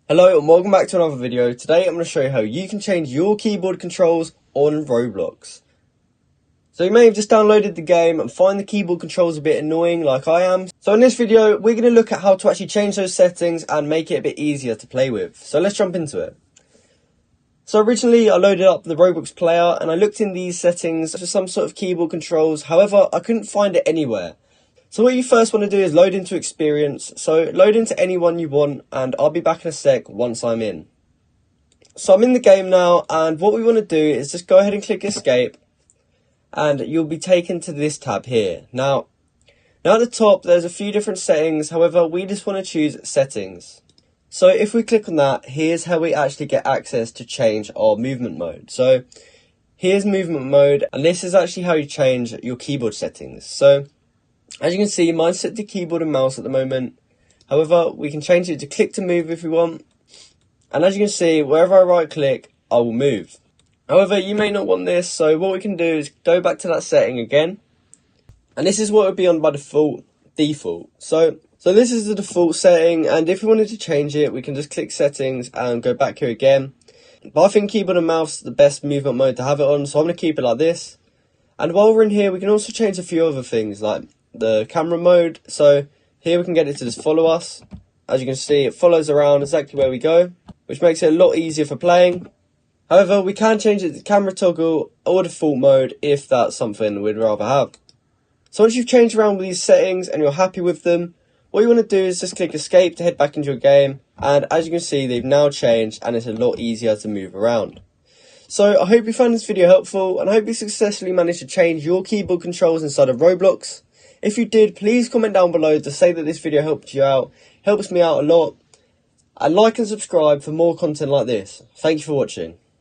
Hello and welcome back to another video. Today I'm going to show you how you can change your keyboard controls on Roblox. So you may have just downloaded the game and find the keyboard controls a bit annoying like I am. So in this video we're going to look at how to actually change those settings and make it a bit easier to play with. So let's jump into it. So originally I loaded up the Roblox player and I looked in these settings for some sort of keyboard controls. However, I couldn't find it anywhere. So what you first want to do is load into experience. So load into any one you want and I'll be back in a sec once I'm in. So I'm in the game now and what we want to do is just go ahead and click escape and you'll be taken to this tab here. Now at the top there's a few different settings, however we just want to choose settings. So if we click on that, here's how we actually get access to change our movement mode. So here's movement mode and this is actually how you change your keyboard settings. So as you can see, mine's set to keyboard and mouse at the moment. However, we can change it to click to move if we want. And as you can see, wherever I right click, I will move. However, you may not want this, so what we can do is go back to that setting again. And this is what would be on by default. So this is the default setting, and if we wanted to change it, we can just click settings and go back here again. But I think keyboard and mouse is the best movement mode to have it on, so I'm going to keep it like this. And while we're in here, we can also change a few other things, like the camera mode. So here we can get it to just follow us. As you can see, it follows around exactly where we go, which makes it a lot easier for playing. However, we can change it to camera toggle or default mode if that's something we'd rather have. So once you've changed around with these settings and you're happy with them, what you want to do is just click escape to head back into your game. And as you can see, they've now changed and it's a lot easier to move around. So I hope you found this video helpful and I hope you successfully managed to change your keyboard controls inside of Roblox. If you did, please comment down below to say that this video helped you out. Helps me out a lot. And like and subscribe for more content like this. Thank you for watching.